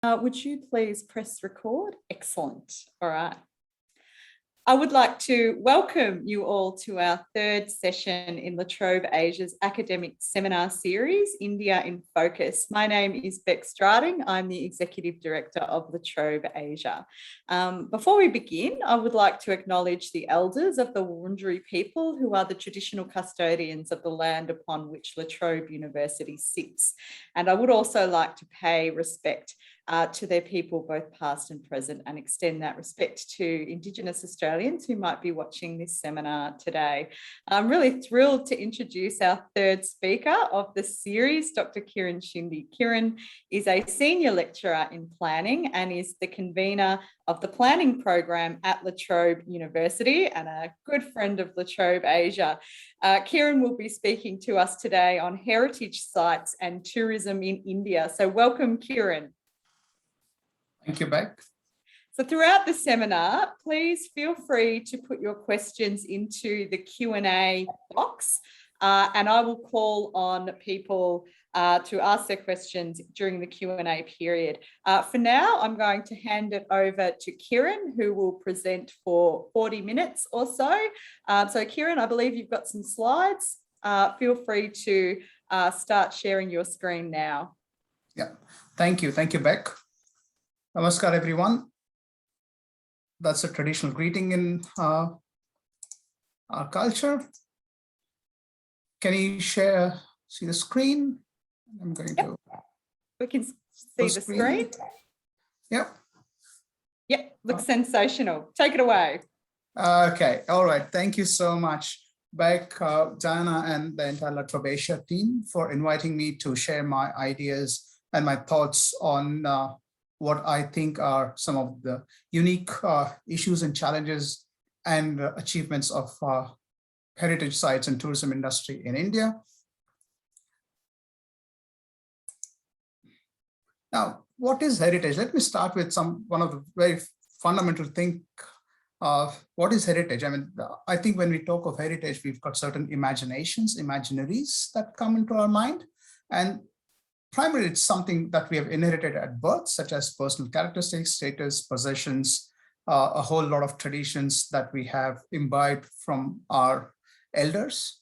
Would you please press record? Excellent. All right. I would like to welcome you all to our third session in the Trobe Asia's academic seminar series, India in Focus. My name is Beck Strading. I'm the Executive Director of the Trobe Asia. Before we begin, I would like to acknowledge the elders of the Wurundjeri people who are the traditional custodians of the land upon which La Trobe University sits. And I would also like to pay respect to their people, both past and present, and extend that respect to Indigenous Australians who might be watching this seminar today. I'm really thrilled to introduce our third speaker of the series, Dr Kiran Shinde. Kiran is a senior lecturer in planning and is the convener of the planning program at La Trobe University and a good friend of La Trobe Asia. Kiran will be speaking to us today on heritage sites and tourism in India. So welcome, Kiran. Thank you, Beck. So throughout the seminar, please feel free to put your questions into the Q&A box and I will call on people to ask their questions during the Q&A period. For now, I'm going to hand it over to Kiran, who will present for 40 minutes or so. So Kiran, I believe you've got some slides. Feel free to start sharing your screen now. Yeah, thank you. Thank you, Beck. Namaskar, everyone. That's a traditional greeting in our culture. Can you see the screen? I'm going to. We can see the screen. Yep. Yep, looks sensational. Take it away. Okay, all right. Thank you so much, Beck, Diana, and the entire Trobe Asia team for inviting me to share my ideas and my thoughts on what I think are some of the unique issues and challenges and achievements of heritage sites and tourism industry in India. Now, what is heritage? Let me start with one of the very fundamental thing. What is heritage? I mean, I think when we talk of heritage, we've got certain imaginaries that come into our mind. And primarily, it's something that we have inherited at birth, such as personal characteristics, status, possessions, a whole lot of traditions that we have imbibed from our elders.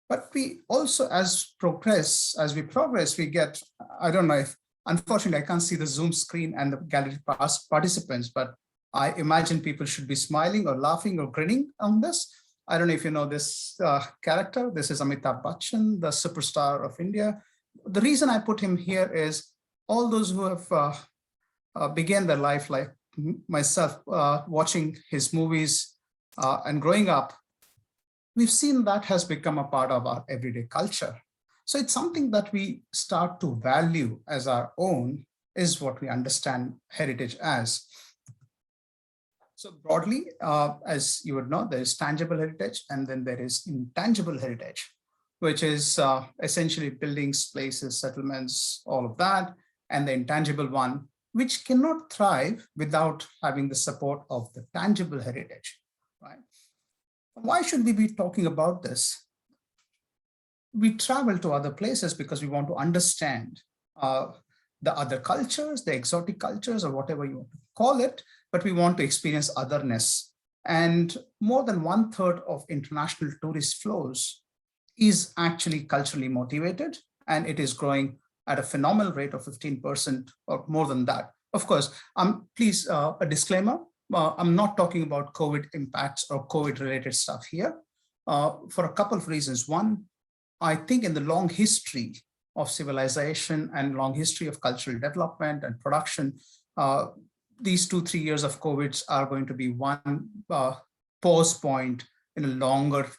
But we also, as we progress, we get, I don't know if, unfortunately, I can't see the Zoom screen and the gallery participants, but I imagine people should be smiling or laughing or grinning on this. I don't know if you know this character. This is Amitabh Bachchan, the superstar of India. The reason I put him here is all those who have began their life like myself, watching his movies and growing up, we've seen that has become a part of our everyday culture. So it's something that we start to value as our own, is what we understand heritage as. So broadly, as you would know, there is tangible heritage and then there is intangible heritage, which is essentially buildings, places, settlements, all of that, and the intangible one, which cannot thrive without having the support of the tangible heritage, right? Why should we be talking about this? We travel to other places because we want to understand the other cultures, the exotic cultures, or whatever you want to call it, but we want to experience otherness. And more than 1/3 of international tourist flows is actually culturally motivated, and it is growing at a phenomenal rate of 15% or more than that. Of course, please, a disclaimer, I'm not talking about COVID impacts or COVID related stuff here for a couple of reasons. One, I think in the long history of civilization and long history of cultural development and production, these 2-3 years of COVID are going to be one pause point in a longer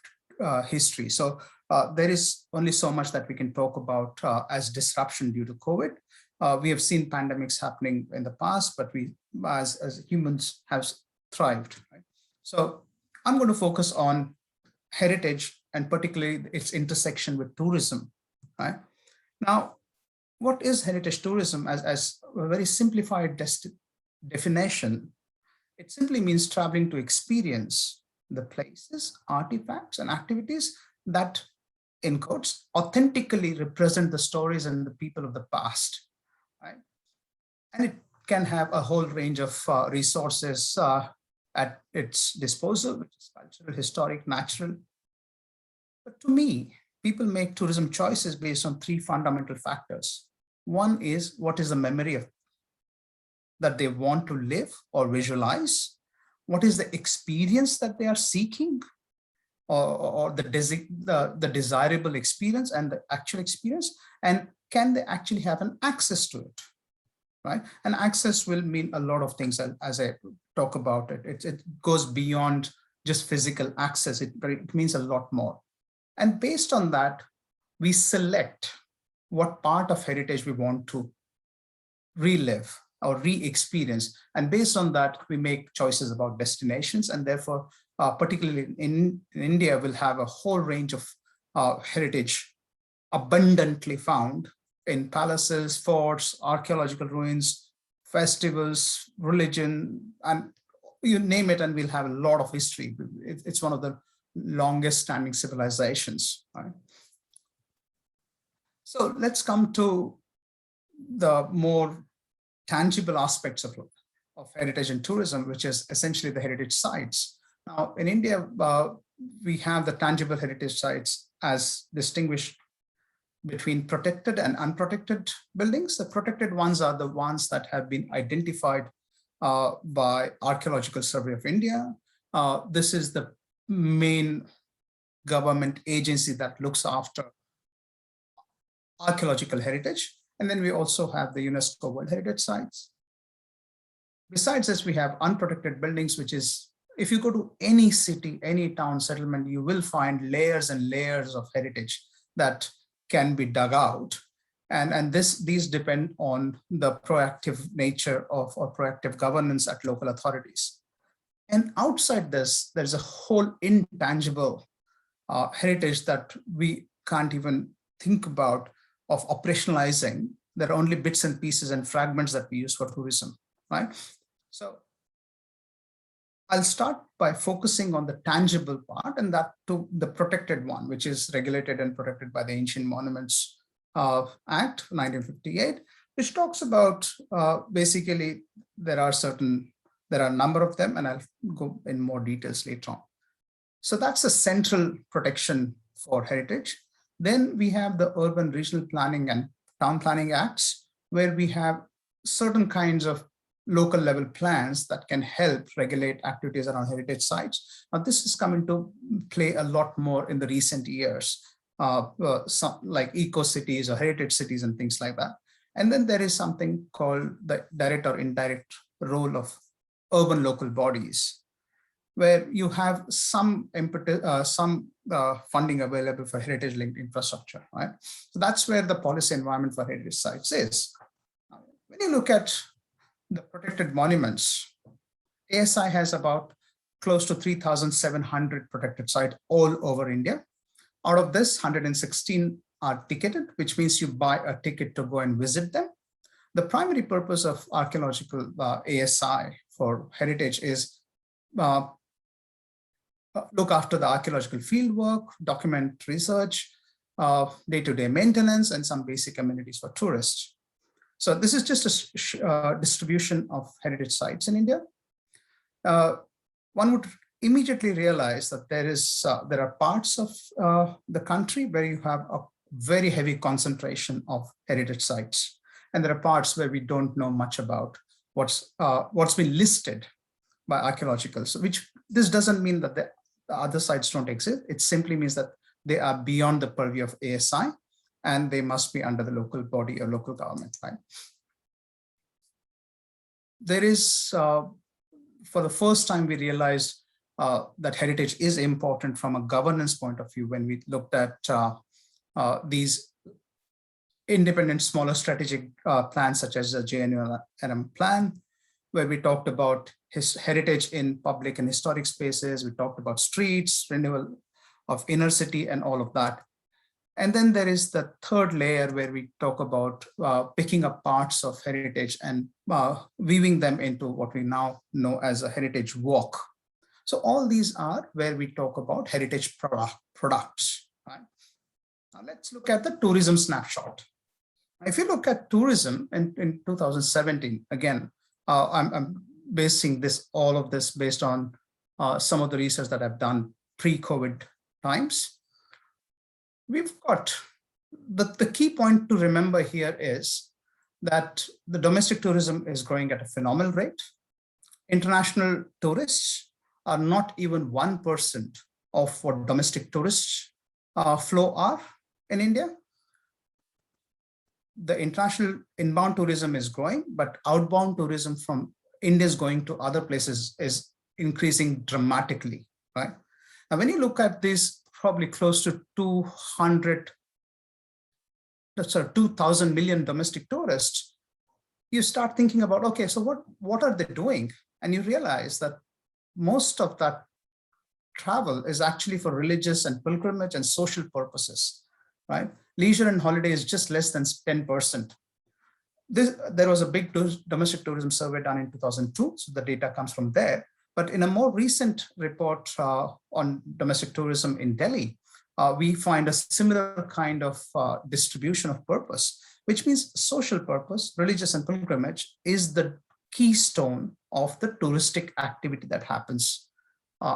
history. So there is only so much that we can talk about as disruption due to COVID. We have seen pandemics happening in the past, but we as humans have thrived. Right? So I'm going to focus on heritage and particularly its intersection with tourism. Right? Now, what is heritage tourism? As a very simplified definition, it simply means traveling to experience the places, artifacts, and activities that, in quotes, authentically represent the stories and the people of the past. Right? And it can have a whole range of resources at its disposal, which is cultural, historic, natural. But to me, people make tourism choices based on three fundamental factors. One is, what is the memory of that they want to live or visualize? What is the experience that they are seeking, or the desirable experience and the actual experience? And can they actually have an access to it? Right? And access will mean a lot of things as I talk about it. It goes beyond just physical access. It means a lot more. And based on that, we select what part of heritage we want to relive or re-experience. And based on that, we make choices about destinations. And therefore, particularly in India, we'll have a whole range of heritage abundantly found in palaces, forts, archaeological ruins, festivals, religion, and you name it, and we'll have a lot of history. It's one of the longest standing civilizations. Right? So let's come to the more tangible aspects of heritage and tourism, which is essentially the heritage sites. Now, in India, we have the tangible heritage sites as distinguished between protected and unprotected buildings. The protected ones are the ones that have been identified by Archaeological Survey of India. This is the main government agency that looks after archaeological heritage. And then we also have the UNESCO World Heritage Sites. Besides this, we have unprotected buildings, which is, if you go to any city, any town settlement, you will find layers and layers of heritage that can be dug out. And these depend on the proactive nature of or proactive governance at local authorities. And outside this, there's a whole intangible heritage that we can't even think about of operationalizing. There are only bits and pieces and fragments that we use for tourism, right? So I'll start by focusing on the tangible part, and that to the protected one, which is regulated and protected by the Ancient Monuments Act 1958, which talks about basically there are a number of them, and I'll go in more details later on. So that's a central protection for heritage. Then we have the Urban Regional Planning and Town Planning Acts, where we have certain kinds of local level plans that can help regulate activities around heritage sites. Now, this is coming to play a lot more in the recent years, some like eco-cities or heritage cities and things like that. And then there is something called the direct or indirect role of urban local bodies, where you have some funding available for heritage-linked infrastructure, right? So that's where the policy environment for heritage sites is. When you look at the protected monuments, ASI has about close to 3,700 protected sites all over India. Out of this, 116 are ticketed, which means you buy a ticket to go and visit them. The primary purpose of archaeological ASI for heritage is look after the archaeological fieldwork, document research, day-to-day maintenance, and some basic amenities for tourists. So this is just a distribution of heritage sites in India. One would immediately realize that there are parts of the country where you have a very heavy concentration of heritage sites, and there are parts where we don't know much about what's been listed by archaeological. So this doesn't mean that the other sites don't exist. It simply means that they are beyond the purview of ASI, and they must be under the local body or local government, right? There is, for the first time, we realized that heritage is important from a governance point of view when we looked at these independent, smaller strategic plans, such as the JNURM plan, where we talked about heritage in public and historic spaces. We talked about streets, renewal of inner city, and all of that. And then there is the third layer where we talk about picking up parts of heritage and weaving them into what we now know as a heritage walk. So all these are where we talk about heritage products. Right? Now let's look at the tourism snapshot. If you look at tourism in 2017, again, I'm basing all of this based on some of the research that I've done pre-COVID times. We've got the key point to remember here is that the domestic tourism is growing at a phenomenal rate. International tourists are not even 1% of what domestic tourists flow are in India. The international inbound tourism is growing, but outbound tourism from India is going to other places is increasing dramatically, right? And when you look at this, probably close to 2,000 million domestic tourists, you start thinking about, okay, so what are they doing? And you realize that most of that travel is actually for religious and pilgrimage and social purposes, right? Leisure and holiday is just less than 10%. There was a big domestic tourism survey done in 2002, so the data comes from there. But in a more recent report on domestic tourism in Delhi, we find a similar kind of distribution of purpose, which means social purpose, religious and pilgrimage is the keystone of the touristic activity that happens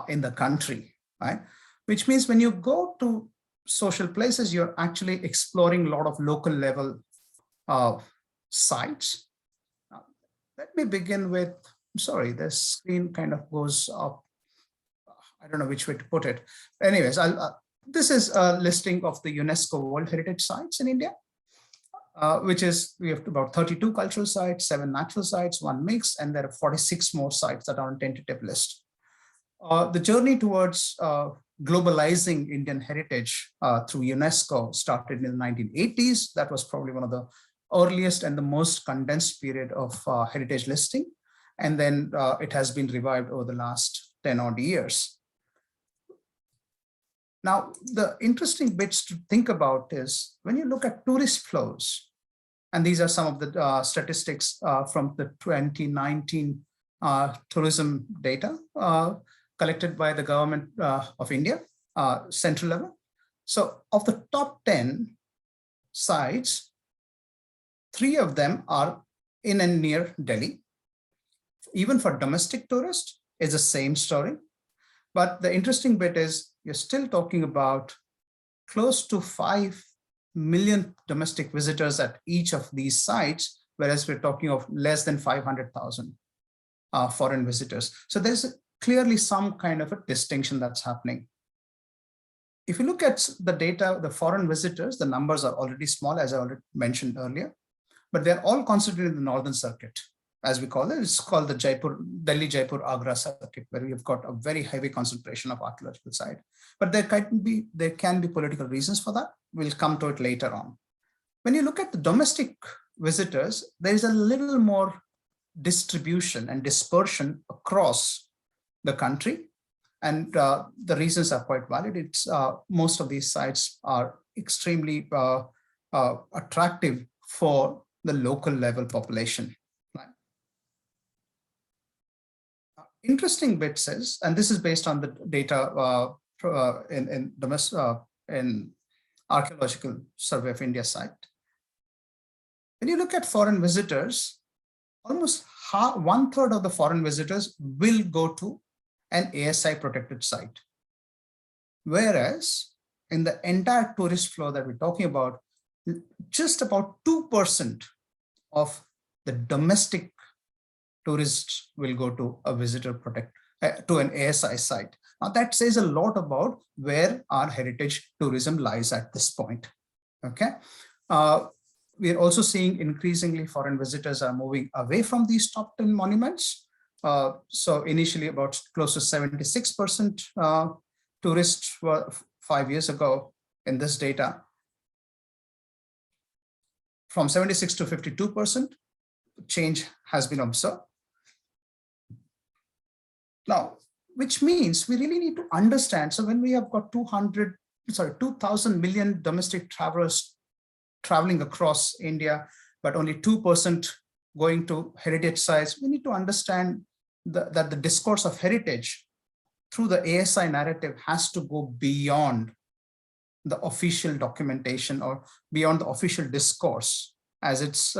in the country, right? Which means when you go to social places, you're actually exploring a lot of local level sites. Let me begin with, I'm sorry, the screen kind of goes up. I don't know which way to put it. Anyways, this is a listing of the UNESCO World Heritage Sites in India, which is, we have about 32 cultural sites, 7 natural sites, 1 mix, and there are 46 more sites that are on tentative list. The journey towards globalizing Indian heritage through UNESCO started in the 1980s. That was probably one of the earliest and the most condensed period of heritage listing. And then it has been revived over the last 10 odd years. Now, the interesting bits to think about is when you look at tourist flows, and these are some of the statistics from the 2019 tourism data collected by the government of India, central level. So of the top 10 sites, 3 of them are in and near Delhi. Even for domestic tourists, it's the same story. But the interesting bit is you're still talking about close to 5 million domestic visitors at each of these sites, whereas we're talking of less than 500,000 foreign visitors. So there's clearly some kind of a distinction that's happening. If you look at the data, the foreign visitors, the numbers are already small, as I already mentioned earlier, but they're all concentrated in the northern circuit, as we call it. It's called the Delhi, Jaipur, Agra circuit, where we have got a very heavy concentration of archaeological site. But there can be political reasons for that. We'll come to it later on. When you look at the domestic visitors, there is a little more distribution and dispersion across the country. And the reasons are quite valid. It's most of these sites are extremely attractive for the local level population. Right? Interesting bits is, and this is based on the data in Archaeological Survey of India site. When you look at foreign visitors, almost 1/3 of the foreign visitors will go to an ASI protected site. Whereas in the entire tourist flow that we're talking about, just about 2% of the domestic tourists will go to a visitor to an ASI site. Now that says a lot about where our heritage tourism lies at this point. Okay. We are also seeing increasingly foreign visitors are moving away from these top 10 monuments. So initially about close to 76% tourists were 5 years ago in this data. From 76 to 52%, change has been observed. Now, which means we really need to understand. So when we have got 2,000 million domestic travelers traveling across India, but only 2% going to heritage sites, we need to understand that the discourse of heritage through the ASI narrative has to go beyond the official documentation or beyond the official discourse. as it's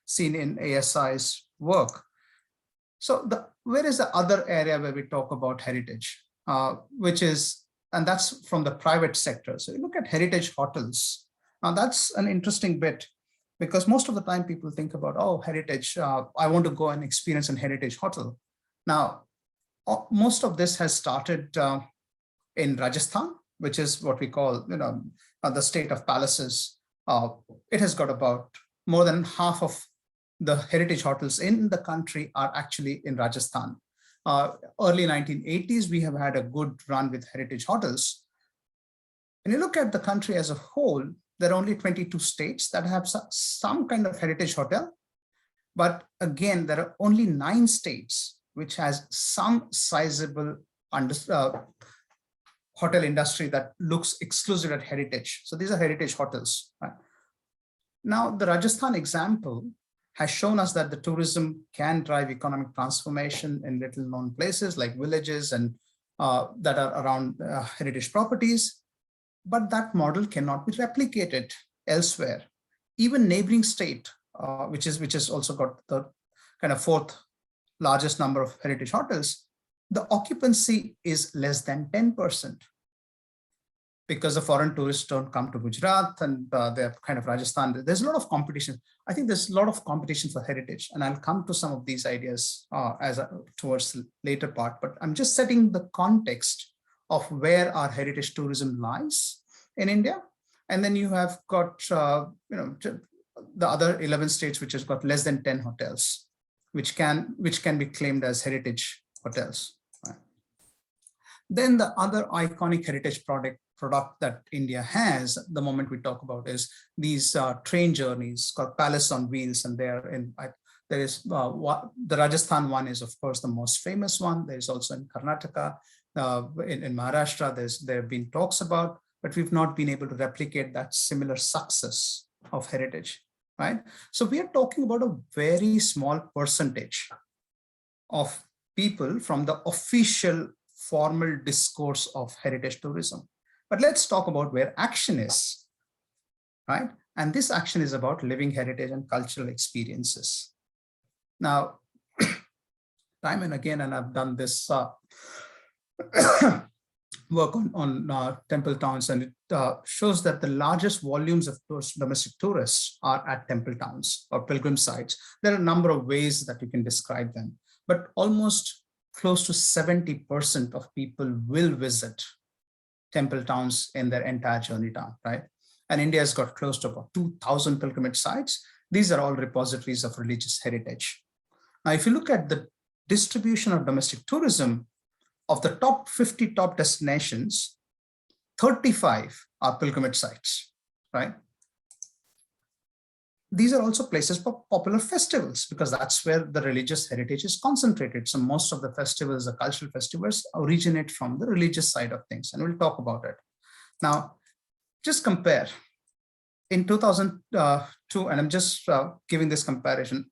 seen in ASI's work. So where is the other area where we talk about heritage, and that's from the private sector. So you look at heritage hotels. Now that's an interesting bit, because most of the time people think about, oh, heritage, I want to go and experience a heritage hotel. Now, most of this has started in Rajasthan, which is what we call, the state of palaces. It has got about more than half of the heritage hotels in the country are actually in Rajasthan. Early 1980s, we have had a good run with heritage hotels. When you look at the country as a whole, there are only 22 states that have some kind of heritage hotel. But again, there are only 9 states which has some sizable hotel industry that looks exclusive at heritage. So these are heritage hotels. Right? Now, the Rajasthan example has shown us that the tourism can drive economic transformation in little known places like villages and that are around heritage properties. But that model cannot be replicated elsewhere. Even neighboring state, which has also got the kind of 4th largest number of heritage hotels, the occupancy is less than 10%. Because the foreign tourists don't come to Gujarat and they're kind of Rajasthan. There's a lot of competition. I think there's a lot of competition for heritage, and I'll come to some of these ideas towards the later part, but I'm just setting the context of where our heritage tourism lies in India. And then you have got, the other 11 states, which has got less than 10 hotels, which can be claimed as heritage hotels. Right? Then the other iconic heritage product that India has, the moment we talk about, is these train journeys called Palace on Wheels, and there is the Rajasthan one is of course the most famous one. There is also in Karnataka, in Maharashtra. There have been talks about, but we've not been able to replicate that similar success of heritage, right? So we are talking about a very small percentage of people from the official formal discourse of heritage tourism. But let's talk about where action is, right? And this action is about living heritage and cultural experiences. Now, time and again, and I've done this work on temple towns, and it shows that the largest volumes of domestic tourists are at temple towns or pilgrim sites. There are a number of ways that you can describe them, but almost close to 70% of people will visit temple towns in their entire journey down, right? And India has got close to about 2,000 pilgrimage sites. These are all repositories of religious heritage. Now, if you look at the distribution of domestic tourism, of the top 50 top destinations, 35 are pilgrimage sites, right? These are also places for popular festivals, because that's where the religious heritage is concentrated. So most of the festivals, the cultural festivals, originate from the religious side of things, and we'll talk about it. Now, just compare. In 2002, and I'm just giving this comparison,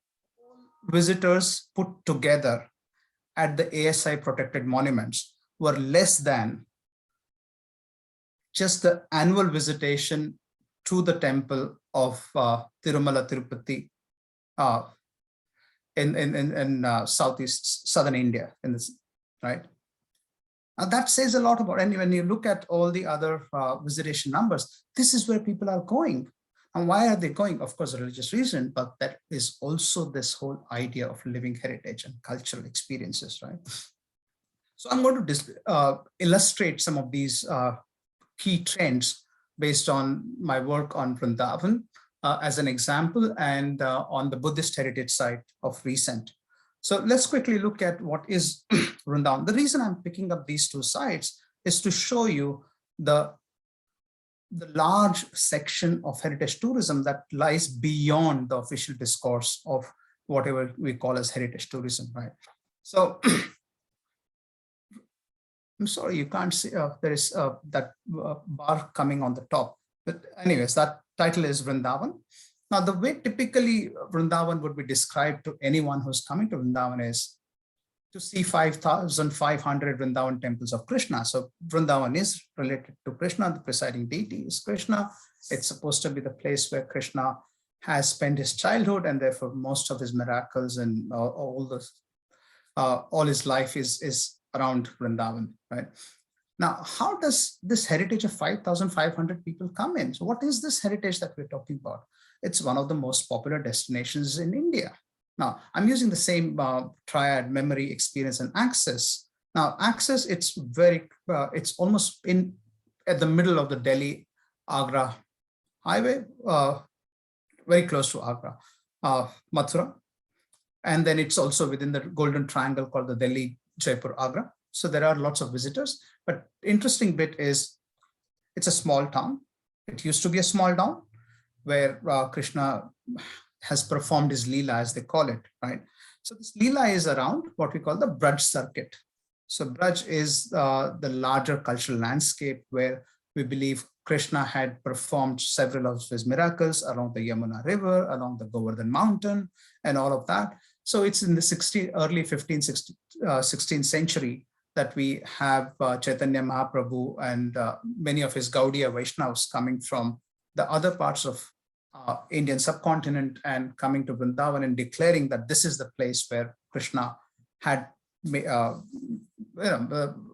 visitors put together at the ASI protected monuments were less than just the annual visitation to the temple of Tirumala Tirupati in southern India, right? Now that says a lot about, and when you look at all the other visitation numbers, this is where people are going. And why are they going? Of course, a religious reason, but that is also this whole idea of living heritage and cultural experiences, right? So I'm going to illustrate some of these key trends based on my work on Vrindavan as an example, and on the Buddhist heritage site of recent. So let's quickly look at what is Vrindavan. The reason I'm picking up these two sites is to show you the large section of heritage tourism that lies beyond the official discourse of whatever we call as heritage tourism, right? So I'm sorry, you can't see, there is that bar coming on the top. But anyways, that title is Vrindavan. Now, the way typically Vrindavan would be described to anyone who's coming to Vrindavan is to see 5,500 Vrindavan temples of Krishna. So Vrindavan is related to Krishna. The presiding deity is Krishna. It's supposed to be the place where Krishna has spent his childhood, and therefore most of his miracles and all his life is around Vrindavan, right? Now, how does this heritage of 5,500 people come in? So what is this heritage that we're talking about? It's one of the most popular destinations in India. Now, I'm using the same triad: memory, experience, and access. Now, access, it's almost at the middle of the Delhi-Agra highway, very close to Agra, Mathura. And then it's also within the golden triangle called the Delhi, Jaipur, Agra. So there are lots of visitors. But interesting bit is it's a small town. It used to be a small town where Krishna has performed his Leela, as they call it, right? So this Leela is around what we call the Braj circuit. So Braj is the larger cultural landscape where we believe Krishna had performed several of his miracles along the Yamuna River, along the Govardhan mountain, and all of that. So it's in the early 15th, 16th century that we have Chaitanya Mahaprabhu and many of his Gaudiya Vaishnavas coming from the other parts of Indian subcontinent and coming to Vrindavan and declaring that this is the place where Krishna had,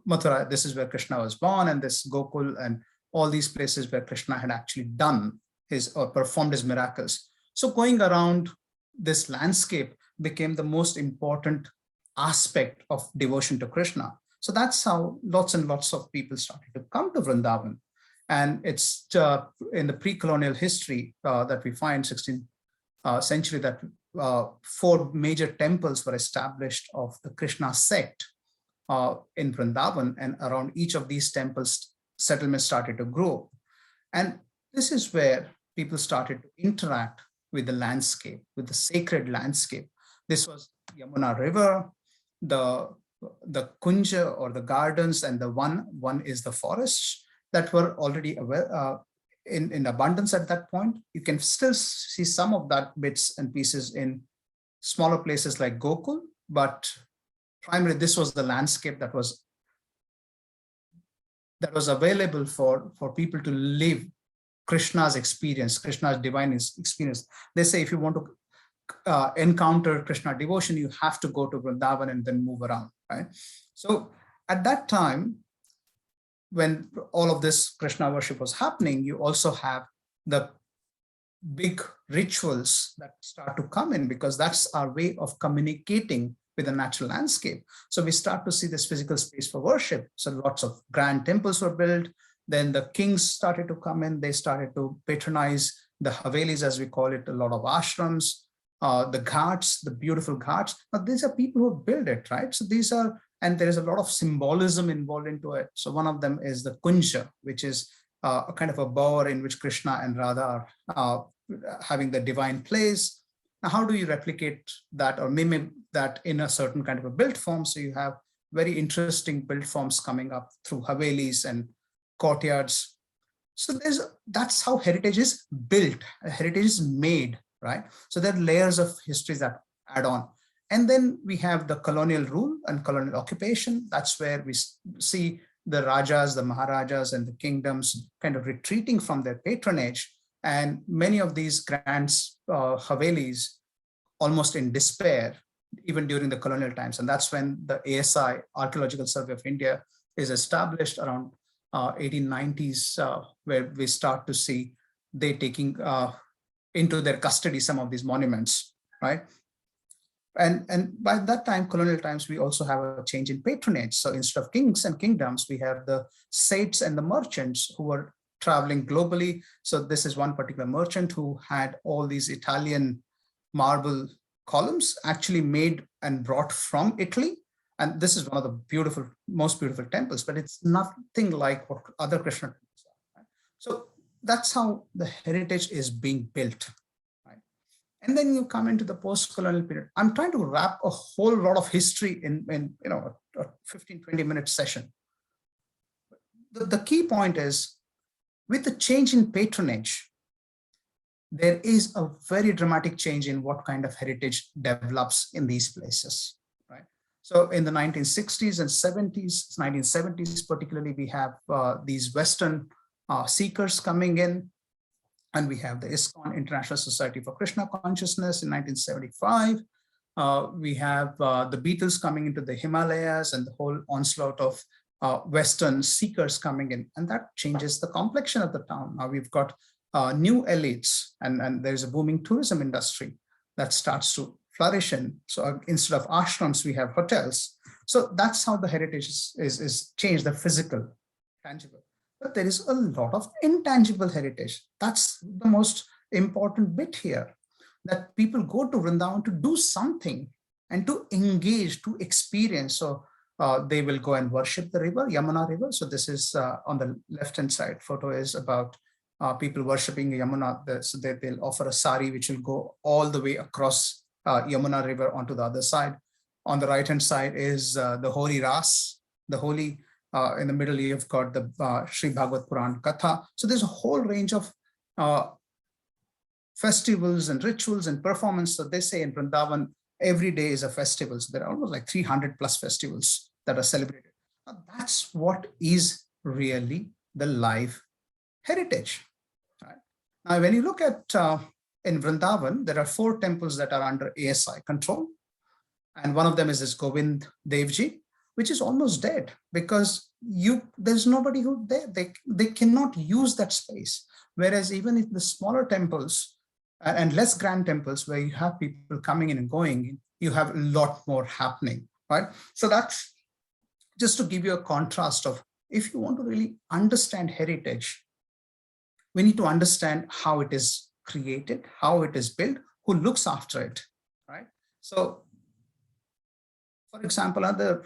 Mathura, this is where Krishna was born, and this Gokul and all these places where Krishna had actually done his or performed his miracles. So going around this landscape became the most important aspect of devotion to Krishna. So that's how lots and lots of people started to come to Vrindavan. And it's in the pre-colonial history that we find 16th century that 4 major temples were established of the Krishna sect in Vrindavan, and around each of these temples, settlements started to grow. And this is where people started to interact with the landscape, with the sacred landscape. This was Yamuna River, the kunja or the gardens, and the one is the forests that were already in abundance at that point. You can still see some of that bits and pieces in smaller places like Gokul, but primarily this was the landscape that was available for people to live Krishna's experience, Krishna's divine experience. They say if you want to encounter Krishna devotion, you have to go to Vrindavan and then move around, right? So at that time, when all of this Krishna worship was happening, you also have the big rituals that start to come in, because that's our way of communicating with the natural landscape. So we start to see this physical space for worship. So lots of grand temples were built. Then the kings started to come in. They started to patronize the Havelis, as we call it, a lot of ashrams, the ghats, the beautiful ghats. Now, these are people who build it, right? So these are, and there is a lot of symbolism involved into it. So one of them is the kunja, which is a kind of a bower in which Krishna and Radha are having the divine place. Now, how do you replicate that or mimic that in a certain kind of a built form? So you have very interesting built forms coming up through Havelis and courtyards. So that's how heritage is built. Heritage is made, right? So there are layers of histories that add on. And then we have the colonial rule and colonial occupation. That's where we see the Rajas, the Maharajas, and the kingdoms kind of retreating from their patronage. And many of these grand Havelis almost in despair, even during the colonial times. And that's when the ASI, Archaeological Survey of India, is established around 1890s, where we start to see they taking into their custody some of these monuments, right? And by that time, colonial times, we also have a change in patronage. So instead of kings and kingdoms, we have the saints and the merchants who were traveling globally. So this is one particular merchant who had all these Italian marble columns actually made and brought from Italy. And this is one of the most beautiful temples, but it's nothing like what other Krishna temples are. Right? So that's how the heritage is being built. Right? And then you come into the post-colonial period. I'm trying to wrap a whole lot of history in a 15, 20-minute session. The key point is, with the change in patronage, there is a very dramatic change in what kind of heritage develops in these places, right? So in the 1960s and 70s, 1970s particularly, we have these Western seekers coming in, And we have the ISKCON, International Society for Krishna Consciousness, in 1975. We have the Beatles coming into the Himalayas and the whole onslaught of Western seekers coming in, and that changes the complexion of the town. Now we've got new elites, and there's a booming tourism industry that starts to flourish in. So instead of ashrams, we have hotels. So that's how the heritage is changed, the physical, tangible. But there is a lot of intangible heritage. That's the most important bit here, that people go to Vrindavan to do something and to engage, to experience. So they will go and worship the river, Yamuna River. So this is on the left-hand side photo is about people worshipping Yamuna. So they'll offer a sari, which will go all the way across Yamuna River onto the other side. On the right-hand side is the Holy Ras, the holy, in the middle you've got the Sri Bhagavad Puran Katha. So there's a whole range of festivals and rituals and performance. So they say in Vrindavan, every day is a festival. So there are almost like 300 plus festivals that are celebrated. Now, that's what is really the live heritage. Right? Now, when you look at in Vrindavan, there are 4 temples that are under ASI control. And one of them is this Govind Devji, which is almost dead because there's nobody who there. They cannot use that space. Whereas even in the smaller temples and less grand temples where you have people coming in and going, you have a lot more happening, right? So that's just to give you a contrast of, if you want to really understand heritage, we need to understand how it is created, how it is built, who looks after it, right? So, for example, other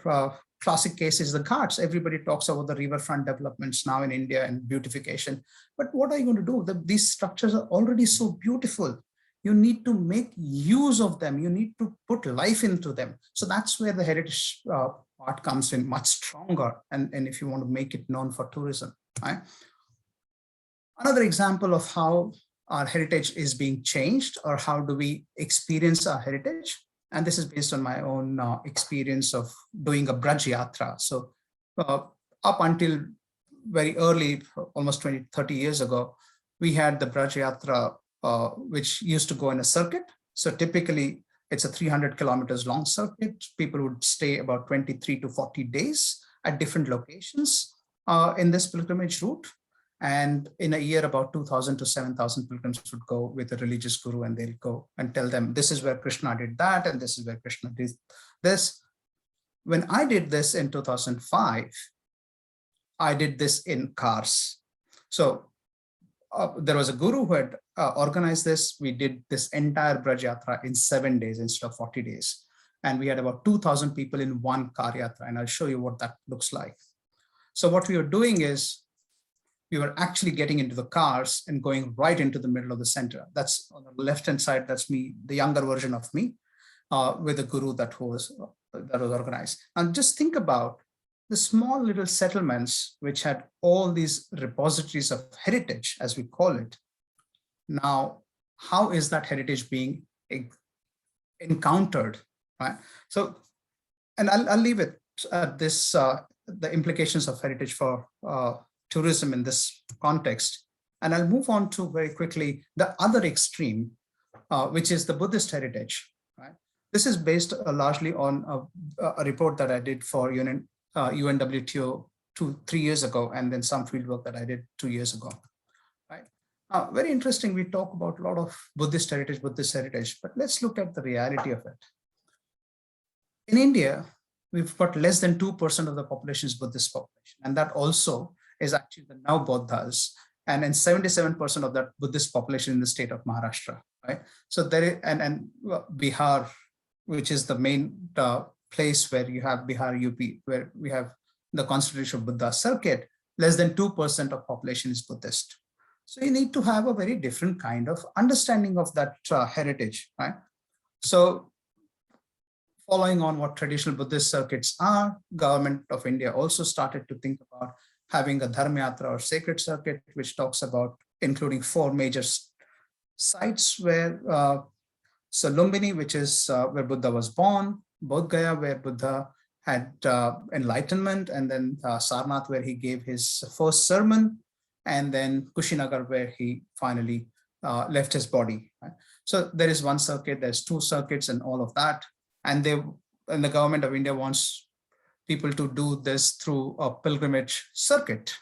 classic case is the Ghats. Everybody talks about the riverfront developments now in India and beautification. But what are you going to do? These structures are already so beautiful. You need to make use of them. You need to put life into them. So that's where the heritage part comes in much stronger. And if you want to make it known for tourism, right? Another example of how our heritage is being changed, or how do we experience our heritage? And this is based on my own experience of doing a Braj Yatra. So up until very early, almost 20, 30 years ago, we had the Braj Yatra, which used to go in a circuit. So typically it's a 300 kilometers long circuit. People would stay about 23 to 40 days at different locations in this pilgrimage route. And in a year, about 2,000 to 7,000 pilgrims would go with a religious guru, and they'll go and tell them, this is where Krishna did that, and this is where Krishna did this. When I did this in 2005, I did this in cars. So there was a guru who had organized this. We did this entire Braj Yatra in 7 days instead of 40 days. And we had about 2,000 people in one car yatra, and I'll show you what that looks like. So what we were doing is, we were actually getting into the cars and going right into the middle of the center. That's on the left-hand side. That's me, the younger version of me, with a guru that was organized. And just think about the small little settlements which had all these repositories of heritage, as we call it. Now, how is that heritage being encountered, right? So, and I'll leave it at this, the implications of heritage for tourism in this context. And I'll move on to very quickly the other extreme, which is the Buddhist heritage. Right? This is based largely on a report that I did for UNWTO 3 years ago, and then some fieldwork that I did 2 years ago. Right? Very interesting, we talk about a lot of Buddhist heritage, but let's look at the reality of it. In India, we've got less than 2% of the population is Buddhist population, and that also is actually the now Bodhas, and then 77% of that Buddhist population in the state of Maharashtra, right? So there is, and Bihar, which is the main place where you have Bihar, UP, where we have the Constitution of Buddha circuit, less than 2% of population is Buddhist. So you need to have a very different kind of understanding of that heritage, right? So following on what traditional Buddhist circuits are, government of India also started to think about having a Dharma Yatra or sacred circuit, which talks about including 4 major sites where, so Lumbini, which is where Buddha was born, Bodh Gaya, where Buddha had enlightenment, and then Sarnath, where he gave his first sermon, and then Kushinagar, where he finally left his body. Right? So there is one circuit, there's two circuits and all of that. And the government of India wants people to do this through a pilgrimage circuit.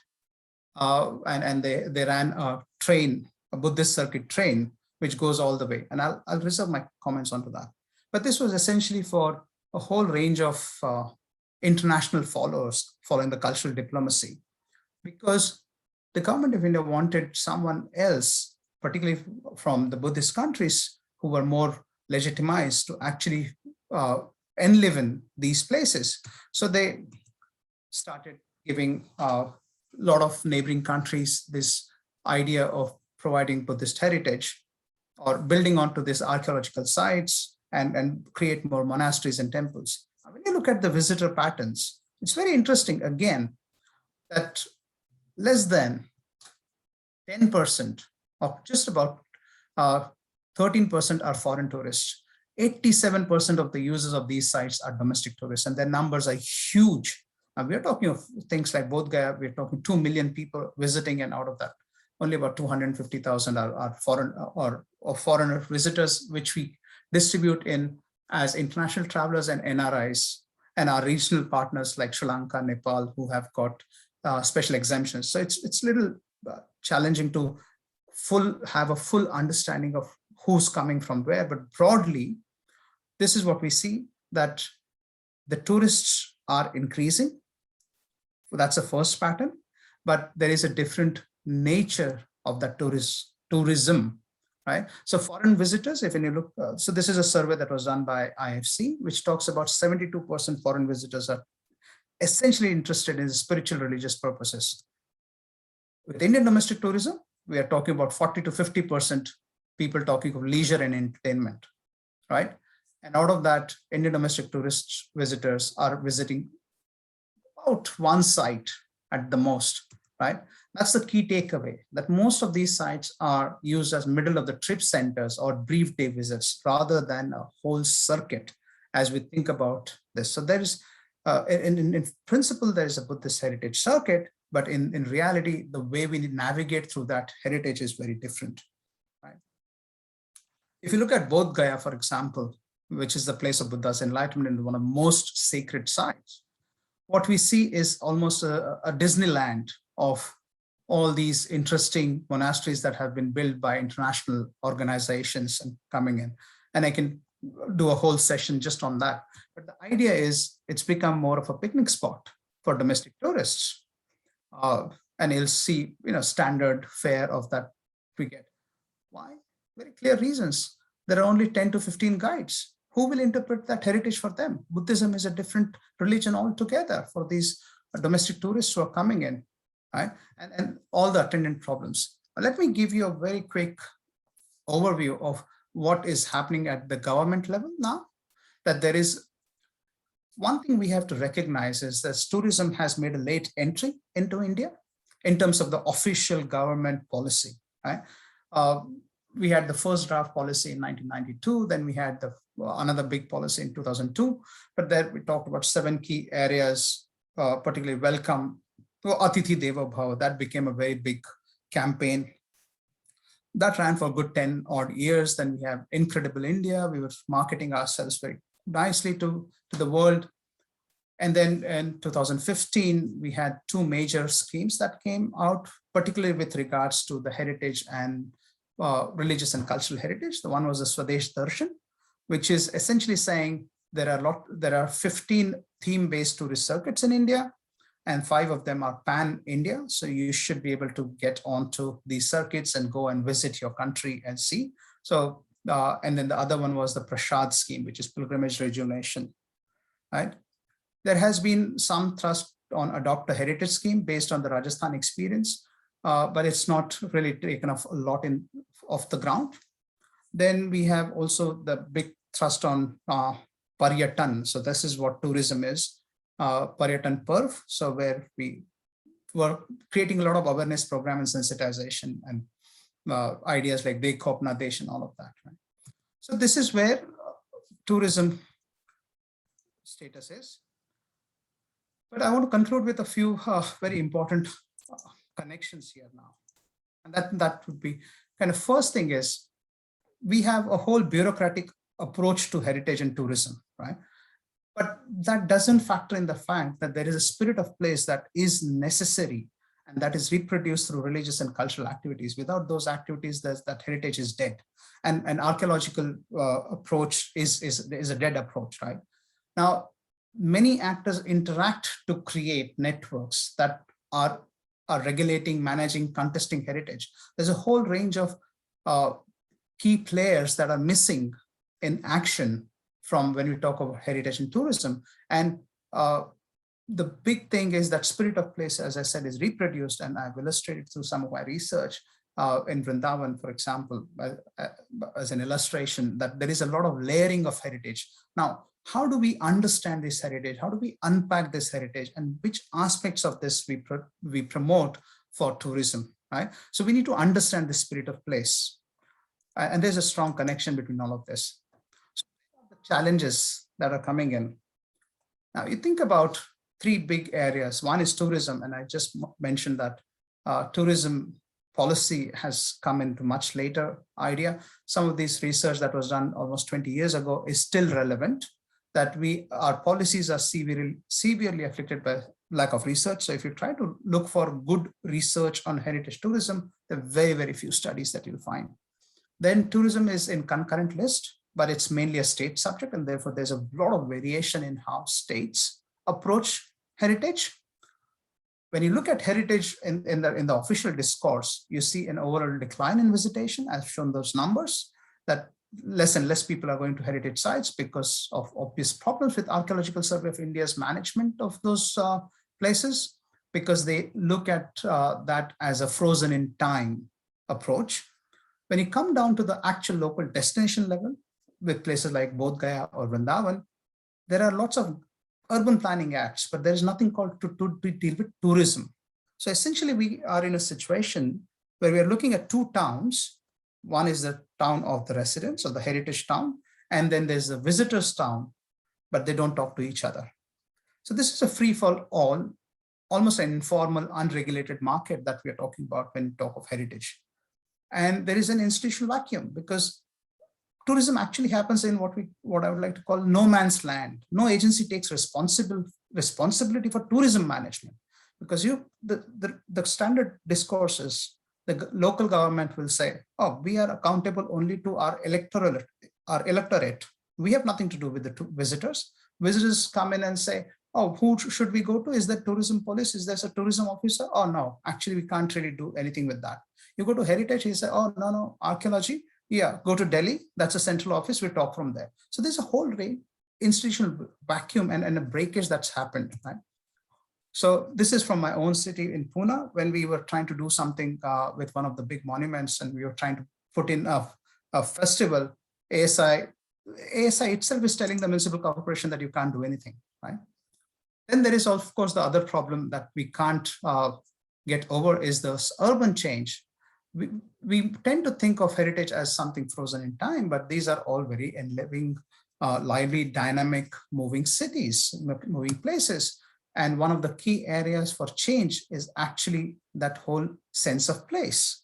And they ran a train, a Buddhist circuit train, which goes all the way. And I'll reserve my comments onto that. But this was essentially for a whole range of international followers following the cultural diplomacy, because the government of India wanted someone else, particularly from the Buddhist countries, who were more legitimized to actually enlive in these places. So they started giving a lot of neighboring countries this idea of providing Buddhist heritage or building onto these archaeological sites and create more monasteries and temples. When you look at the visitor patterns, it's very interesting, again, that less than 10% or just about 13% are foreign tourists. 87% of the users of these sites are domestic tourists, and their numbers are huge. And we're talking of things like Bodh Gaya, we're talking 2 million people visiting, and out of that, only about 250,000 are foreign or foreigner visitors, which we distribute in as international travelers and NRIs, and our regional partners like Sri Lanka, Nepal, who have got special exemptions. So it's a little challenging to have a full understanding of who's coming from where, but broadly, this is what we see, that the tourists are increasing. That's the first pattern, but there is a different nature of that tourism, right? So foreign visitors, if you look, so this is a survey that was done by IFC, which talks about 72% foreign visitors are essentially interested in spiritual religious purposes. With Indian domestic tourism, we are talking about 40 to 50% people talking of leisure and entertainment, right? And out of that, Indian domestic tourist visitors are visiting about one site at the most, right? That's the key takeaway, that most of these sites are used as middle of the trip centers or brief day visits rather than a whole circuit as we think about this. So there is, in principle, there is a Buddhist heritage circuit, but in reality, the way we navigate through that heritage is very different, right? If you look at Bodh Gaya, for example, which is the place of Buddha's enlightenment and one of the most sacred sites, what we see is almost a Disneyland of all these interesting monasteries that have been built by international organizations and coming in. And I can do a whole session just on that. But the idea is it's become more of a picnic spot for domestic tourists. And you'll see, standard fare of that we get. Why? Very clear reasons. There are only 10 to 15 guides. Who will interpret that heritage for them? Buddhism is a different religion altogether for these domestic tourists who are coming in, right? And all the attendant problems. Let me give you a very quick overview of what is happening at the government level now. That there is one thing we have to recognize is that tourism has made a late entry into India in terms of the official government policy, right? We had the first draft policy in 1992, then we had another big policy in 2002, but there we talked about 7 key areas, particularly welcome, Atithi Deva Bhava. That became a very big campaign. That ran for a good 10 odd years. Then we have Incredible India. We were marketing ourselves very nicely to the world. And then in 2015, we had 2 major schemes that came out, particularly with regards to the heritage and religious and cultural heritage. The one was the Swadesh Darshan, which is essentially saying there are 15 theme-based tourist circuits in India, and 5 of them are pan-India. So you should be able to get onto these circuits and go and visit your country and see. So, and then the other one was the Prashad scheme, which is pilgrimage rejuvenation, right? There has been some thrust on adopt a heritage scheme based on the Rajasthan experience, but it's not really taken off a lot off the ground. Then we have also the big thrust on Paryatan. So this is what tourism is, Paryatan Perv. So where we were creating a lot of awareness program and sensitization and ideas like Dekho Apna Desh and all of that. Right? So this is where tourism status is. But I want to conclude with a few very important connections here now. And that would be kind of first thing is we have a whole bureaucratic approach to heritage and tourism, right? But that doesn't factor in the fact that there is a spirit of place that is necessary and that is reproduced through religious and cultural activities. Without those activities, that heritage is dead. And an archaeological approach is a dead approach, right? Now, many actors interact to create networks that are regulating, managing, contesting heritage. There's a whole range of key players that are missing in action from when we talk about heritage and tourism. And the big thing is that spirit of place, as I said, is reproduced, and I've illustrated through some of my research in Vrindavan, for example, as an illustration, that there is a lot of layering of heritage. Now, how do we understand this heritage? How do we unpack this heritage, and which aspects of this we promote for tourism, right? So we need to understand the spirit of place. And there's a strong connection between all of this. So the challenges that are coming in. Now you think about three big areas. One is tourism, and I just mentioned that tourism policy has come into much later idea. Some of this research that was done almost 20 years ago is still relevant, that our policies are severely afflicted by lack of research. So if you try to look for good research on heritage tourism, there are very, very few studies that you'll find. Then tourism is in concurrent list, but it's mainly a state subject, and therefore there's a lot of variation in how states approach heritage. When you look at heritage in the official discourse, you see an overall decline in visitation. I've shown those numbers, that less and less people are going to heritage sites because of obvious problems with Archaeological Survey of India's management of those places, because they look at that as a frozen in time approach. When you come down to the actual local destination level, with places like Bodh Gaya or Vrindavan, there are lots of urban planning acts, but there is nothing called to deal with tourism. So essentially, we are in a situation where we are looking at two towns. One is the town of the residents, or the heritage town, and then there's the visitors town, but they don't talk to each other. So this is a free for all, almost an informal, unregulated market that we are talking about when we talk of heritage. And there is an institutional vacuum, because tourism actually happens in what I would like to call no man's land. No agency takes responsibility for tourism management, because the standard discourse is the local government will say, oh, we are accountable only to our electorate. We have nothing to do with the visitors. Visitors come in and say, oh, who should we go to? Is there tourism police? Is there a tourism officer? Oh, no, actually, we can't really do anything with that. You go to heritage, you say, oh, no, archaeology. Yeah, go to Delhi. That's a central office. We talk from there. So there's a whole range, institutional vacuum and a breakage that's happened, right? So this is from my own city in Pune, when we were trying to do something with one of the big monuments, and we were trying to put in a festival. ASI itself is telling the municipal corporation that you can't do anything, right? Then there is, of course, the other problem that we can't get over is this urban change. We tend to think of heritage as something frozen in time, but these are all very living, lively, dynamic, moving cities, moving places. And one of the key areas for change is actually that whole sense of place.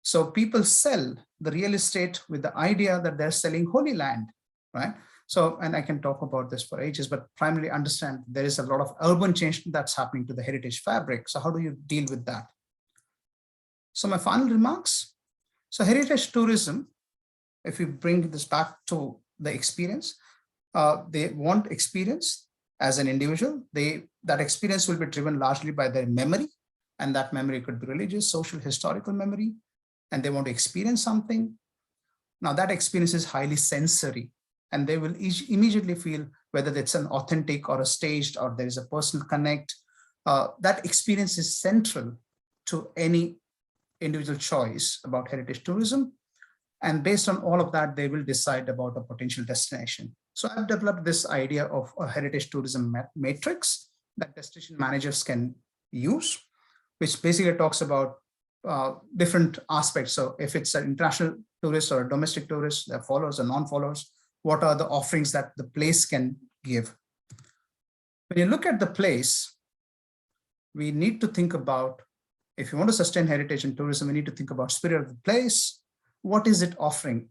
So people sell the real estate with the idea that they're selling holy land, right? So, and I can talk about this for ages, but primarily understand there is a lot of urban change that's happening to the heritage fabric. So how do you deal with that? So my final remarks. So heritage tourism, if you bring this back to the experience, they want experience as an individual. That experience will be driven largely by their memory, and that memory could be religious, social, historical memory, and they want to experience something. Now that experience is highly sensory, and they will immediately feel whether it's an authentic or a staged, or there is a personal connect. That experience is central to any individual choice about heritage tourism. And based on all of that, they will decide about a potential destination. So I've developed this idea of a heritage tourism matrix that destination managers can use, which basically talks about different aspects. So if it's an international tourist or a domestic tourist, their followers or non-followers, what are the offerings that the place can give? When you look at the place, we need to think about If you want to sustain heritage and tourism, we need to think about spirit of the place. What is it offering?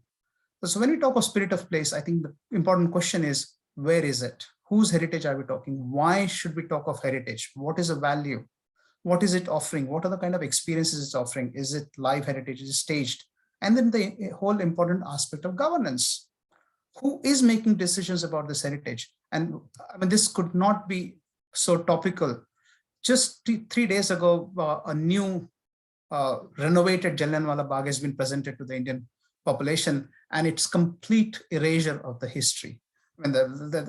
So when we talk of spirit of place, I think the important question is, where is it? Whose heritage are we talking? Why should we talk of heritage? What is the value? What is it offering? What are the kind of experiences it's offering? Is it live heritage? Is it staged? And then the whole important aspect of governance. Who is making decisions about this heritage? And I mean, this could not be so topical. Just 3 days ago, a new renovated Jallianwala Bagh has been presented to the Indian population, and it's complete erasure of the history. I mean,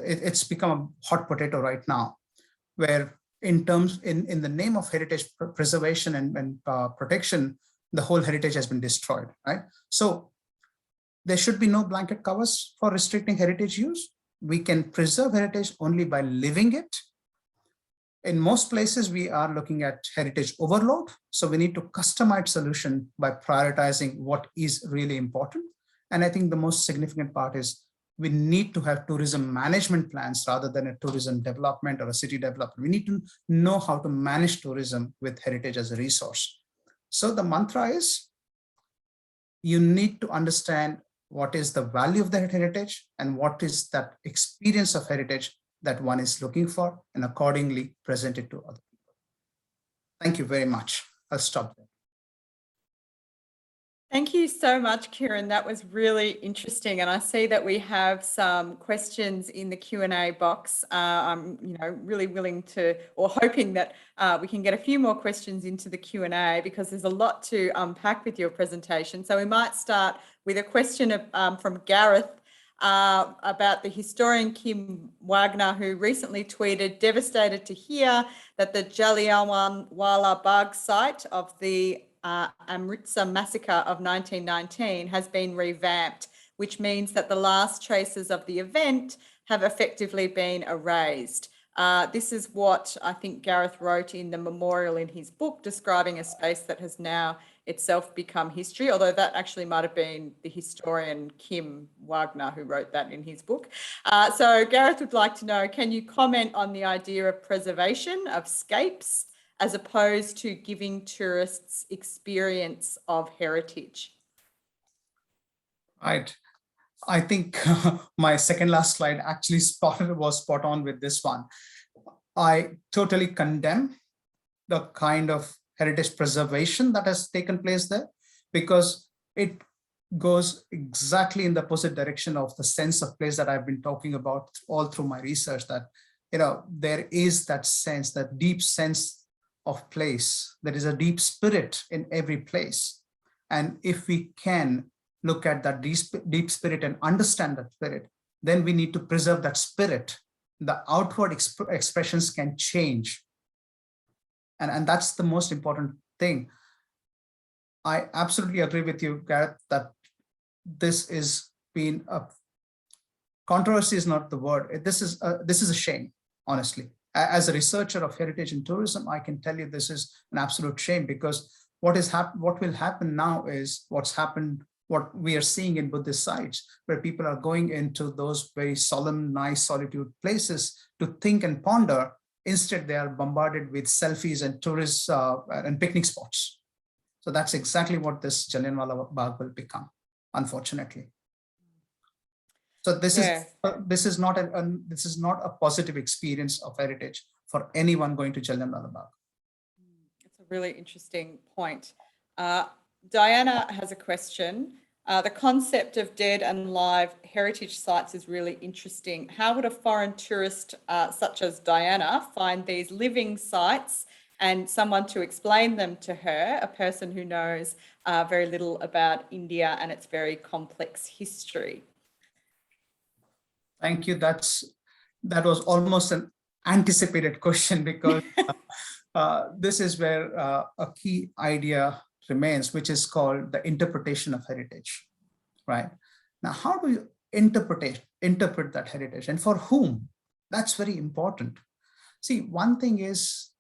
it's become a hot potato right now, where in the name of heritage preservation and protection, the whole heritage has been destroyed, right? So there should be no blanket covers for restricting heritage use. We can preserve heritage only by living it. In most places, we are looking at heritage overload. So we need to customize solution by prioritizing what is really important. And I think the most significant part is we need to have tourism management plans rather than a tourism development or a city development. We need to know how to manage tourism with heritage as a resource. So the mantra is, you need to understand what is the value of the heritage and what is that experience of heritage that one is looking for, and accordingly present it to other people. Thank you very much. I'll stop there. Thank you so much, Kiran. That was really interesting. And I see that we have some questions in the Q&A box. I'm really willing to, or hoping that we can get a few more questions into the Q&A, because there's a lot to unpack with your presentation. So we might start with a question from Gareth about the historian Kim Wagner, who recently tweeted, "Devastated to hear that the Jallianwala Bagh site of the Amritsar massacre of 1919 has been revamped, which means that the last traces of the event have effectively been erased." This is what I think Gareth wrote in the memorial in his book, describing a space that has now itself become history, although that actually might have been the historian Kim Wagner who wrote that in his book. So Gareth would like to know, can you comment on the idea of preservation of scapes as opposed to giving tourists experience of heritage? Right. I think my second last slide actually was spot on with this one. I totally condemn the kind of heritage preservation that has taken place there, because it goes exactly in the opposite direction of the sense of place that I've been talking about all through my research, that there is that sense, that deep sense of place. There is a deep spirit in every place. And if we can look at that deep spirit and understand that spirit, then we need to preserve that spirit. The outward expressions can change. And that's the most important thing. I absolutely agree with you, Gareth, that this is been a controversy is not the word. This is a shame, honestly. As a researcher of heritage and tourism, I can tell you this is an absolute shame, because what will happen now is what we are seeing in Buddhist sites, where people are going into those very solemn, nice solitude places to think and ponder. Instead, they are bombarded with selfies and tourists and picnic spots. So that's exactly what this Jallianwala Bagh will become, unfortunately. So this is not a positive experience of heritage for anyone going to Jallianwala Bagh. It's a really interesting point. Diana has a question. The concept of dead and live heritage sites is really interesting. How would a foreign tourist such as Diana find these living sites and someone to explain them to her, a person who knows very little about India and its very complex history? Thank you. That was almost an anticipated question, because this is where a key idea remains, which is called the interpretation of heritage, right? Now, how do you interpret that heritage, and for whom? That's very important. See, one thing is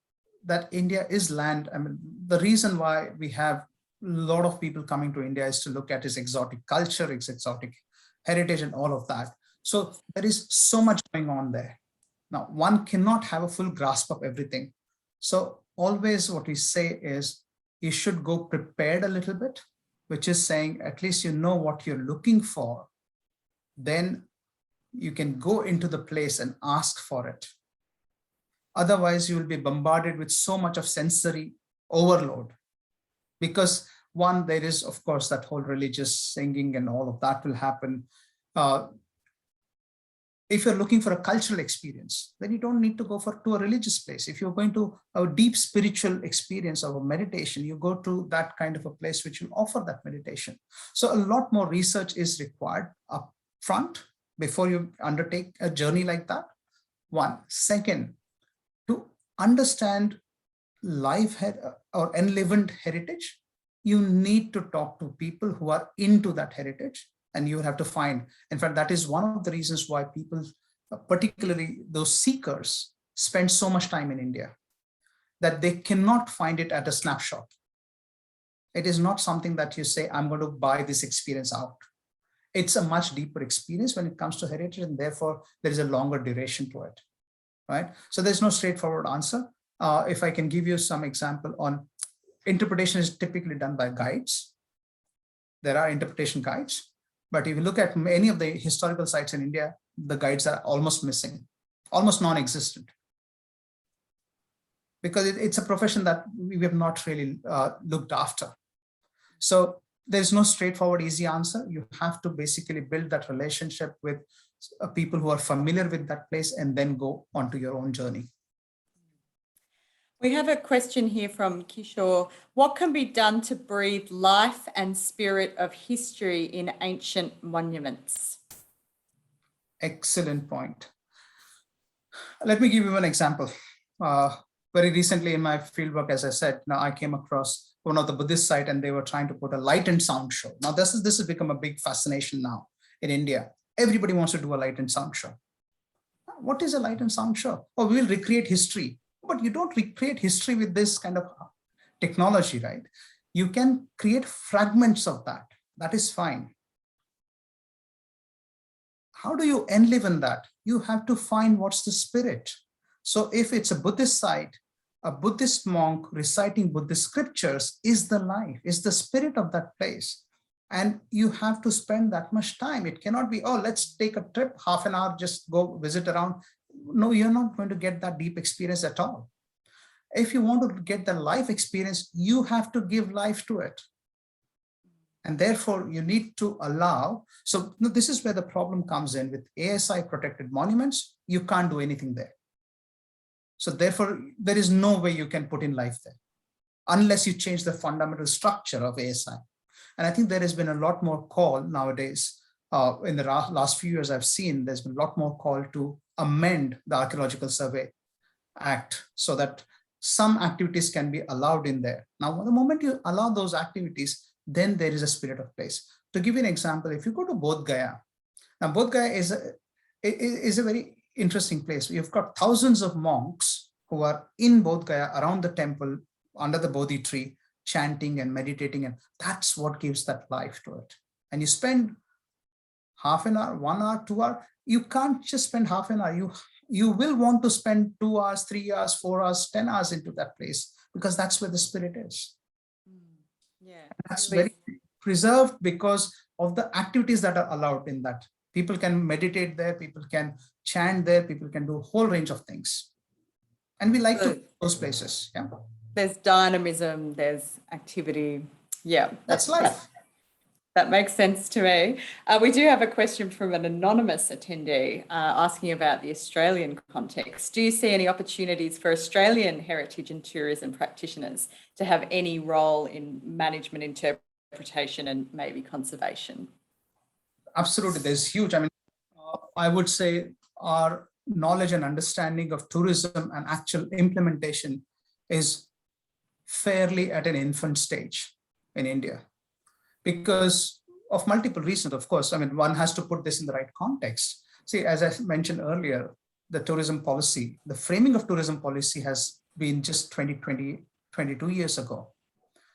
that India is land. I mean, the reason why we have a lot of people coming to India is to look at its exotic culture, its exotic heritage, and all of that. So there is so much going on there. Now, one cannot have a full grasp of everything. So always what we say is, you should go prepared a little bit, which is saying at least you know what you're looking for. Then you can go into the place and ask for it. Otherwise, you will be bombarded with so much of sensory overload. Because one, there is, of course, that whole religious singing and all of that will happen. If you're looking for a cultural experience, then you don't need to go to a religious place. If you're going to a deep spiritual experience of a meditation, you go to that kind of a place which will offer that meditation. So a lot more research is required up front before you undertake a journey like that. One. Second, to understand life or enlivened heritage, you need to talk to people who are into that heritage. And you have to find, in fact, that is one of the reasons why people, particularly those seekers, spend so much time in India, that they cannot find it at a snapshot. It is not something that you say, I'm going to buy this experience out. It's a much deeper experience when it comes to heritage, and therefore there is a longer duration to it, right? So there's no straightforward answer. If I can give you some example on interpretation is typically done by guides. There are interpretation guides. But if you look at many of the historical sites in India, the guides are almost missing, almost non-existent. Because it's a profession that we have not really looked after. So there's no straightforward, easy answer. You have to basically build that relationship with people who are familiar with that place and then go onto your own journey. We have a question here from Kishore. What can be done to breathe life and spirit of history in ancient monuments? Excellent point. Let me give you an example. Very recently in my fieldwork, as I said, now I came across one of the Buddhist site and they were trying to put a light and sound show. Now this has become a big fascination now in India. Everybody wants to do a light and sound show. What is a light and sound show? Oh, we will recreate history. But you don't recreate history with this kind of technology, right? You can create fragments of that. That is fine. How do you enliven that? You have to find what's the spirit. So if it's a Buddhist site, a Buddhist monk reciting Buddhist scriptures is the life, is the spirit of that place. And you have to spend that much time. It cannot be, oh, let's take a trip, half an hour, just go visit around. No, you're not going to get that deep experience at all. If you want to get the life experience, you have to give life to it. And therefore, you need to allow. So this is where the problem comes in with ASI protected monuments. You can't do anything there. So therefore, there is no way you can put in life there unless you change the fundamental structure of ASI. And I think there has been a lot more call nowadays. In the last few years, I've seen there's been a lot more call to amend the Archaeological Survey Act so that some activities can be allowed in there. Now, the moment you allow those activities, then there is a spirit of place. To give you an example, if you go to Bodh Gaya, now Bodh Gaya is a very interesting place. You've got thousands of monks who are in Bodh Gaya around the temple under the Bodhi tree, chanting and meditating, and that's what gives that life to it. And you spend half an hour, 1 hour, 2 hours. You can't just spend half an hour. You will want to spend 2 hours, 3 hours, 4 hours, 10 hours into that place because that's where the spirit is. Yeah, that's very preserved because of the activities that are allowed in that. People can meditate there, people can chant there, people can do a whole range of things. And we like to those places. Yeah. There's dynamism, there's activity. Yeah. That's life. That makes sense to me. We do have a question from an anonymous attendee asking about the Australian context. Do you see any opportunities for Australian heritage and tourism practitioners to have any role in management, interpretation, and maybe conservation? Absolutely, there's huge. I mean, I would say our knowledge and understanding of tourism and actual implementation is fairly at an infant stage in India. Because of multiple reasons, of course. I mean, one has to put this in the right context. See, as I mentioned earlier, the tourism policy, the framing of tourism policy has been just 22 years ago.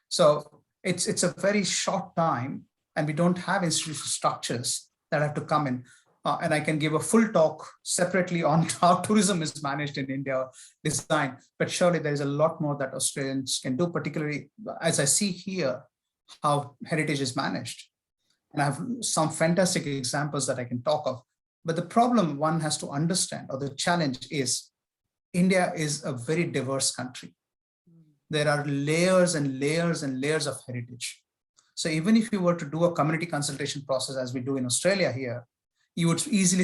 So it's a very short time, and we don't have institutional structures that have to come in. And I can give a full talk separately on how tourism is managed in India, design, but surely there is a lot more that Australians can do, particularly as I see here, how heritage is managed. And I have some fantastic examples that I can talk of. But the problem one has to understand, or the challenge is, India is a very diverse country. There are layers and layers and layers of heritage. So even if you were to do a community consultation process, as we do in Australia here, you would easily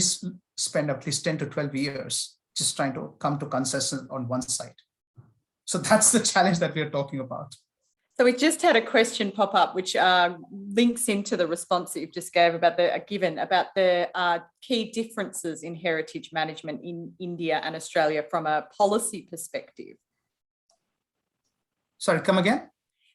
spend at least 10 to 12 years just trying to come to consensus on one side. So that's the challenge that we are talking about. So we just had a question pop up, which links into the response that you've just gave about the key differences in heritage management in India and Australia from a policy perspective. Sorry, come again?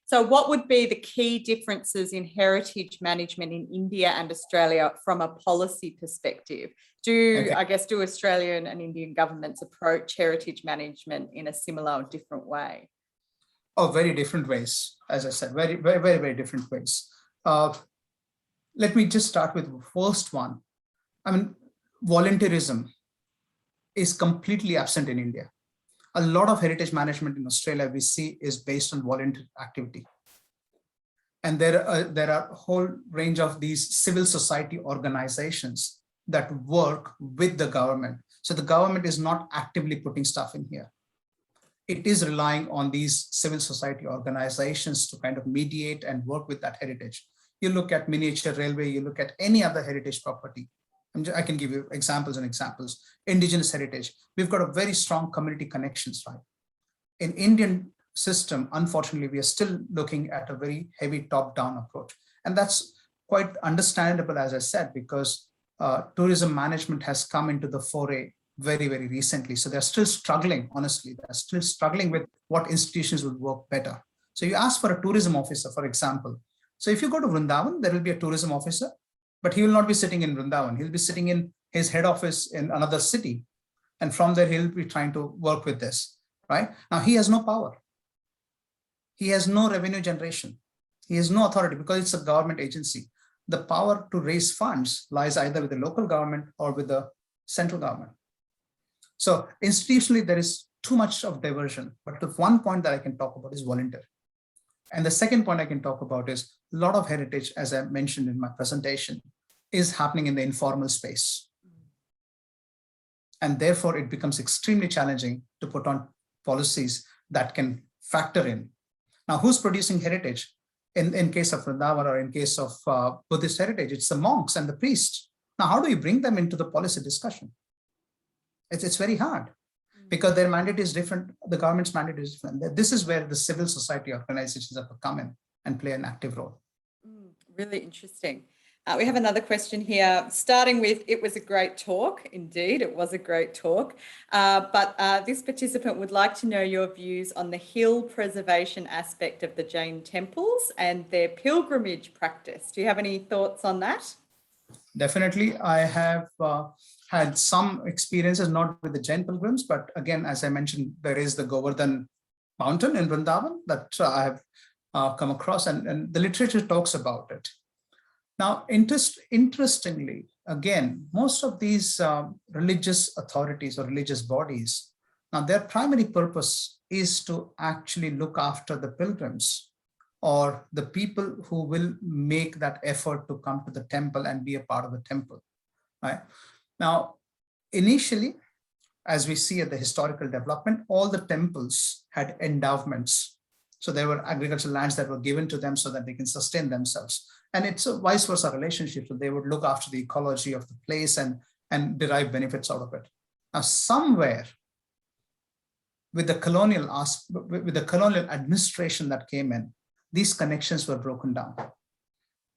So what would be the key differences in heritage management in India and Australia from a policy perspective? Do Australian and Indian governments approach heritage management in a similar or different way? Oh, very different ways. As I said, very, very, very, very different ways. Let me just start with the first one. I mean, volunteerism is completely absent in India. A lot of heritage management in Australia we see is based on volunteer activity. And there are a whole range of these civil society organizations that work with the government. So the government is not actively putting stuff in here. It is relying on these civil society organizations to kind of mediate and work with that heritage. You look at miniature railway, you look at any other heritage property. I can give you examples and examples. Indigenous heritage, we've got a very strong community connections, right? In Indian system, unfortunately, we are still looking at a very heavy top-down approach. And that's quite understandable, as I said, because tourism management has come into the foray very, very recently. So they're still struggling, honestly, they're still struggling with what institutions would work better. So you ask for a tourism officer, for example. So if you go to Vrindavan, there will be a tourism officer, but he will not be sitting in Vrindavan. He'll be sitting in his head office in another city. And from there, he'll be trying to work with this, right? Now, he has no power. He has no revenue generation. He has no authority because it's a government agency. The power to raise funds lies either with the local government or with the central government. So institutionally, there is too much of diversion. But the one point that I can talk about is volunteer. And the second point I can talk about is a lot of heritage, as I mentioned in my presentation, is happening in the informal space. And therefore, it becomes extremely challenging to put on policies that can factor in. Now, who's producing heritage? In case of Vrindavan or in case of Buddhist heritage, it's the monks and the priests. Now, how do you bring them into the policy discussion? It's very hard because their mandate is different. The government's mandate is different. This is where the civil society organizations have to come in and play an active role. Really interesting. We have another question here, starting with, it was a great talk. Indeed, it was a great talk. But this participant would like to know your views on the hill preservation aspect of the Jain temples and their pilgrimage practice. Do you have any thoughts on that? Definitely. I have had some experiences, not with the Jain pilgrims, but again, as I mentioned, there is the Govardhan mountain in Vrindavan that I have come across, and the literature talks about it. Now, interestingly, again, most of these religious authorities or religious bodies, now their primary purpose is to actually look after the pilgrims or the people who will make that effort to come to the temple and be a part of the temple, right? Now, initially, as we see at the historical development, all the temples had endowments. So there were agricultural lands that were given to them so that they can sustain themselves. And it's a vice versa relationship. So they would look after the ecology of the place and derive benefits out of it. Now, somewhere with the colonial administration that came in, these connections were broken down.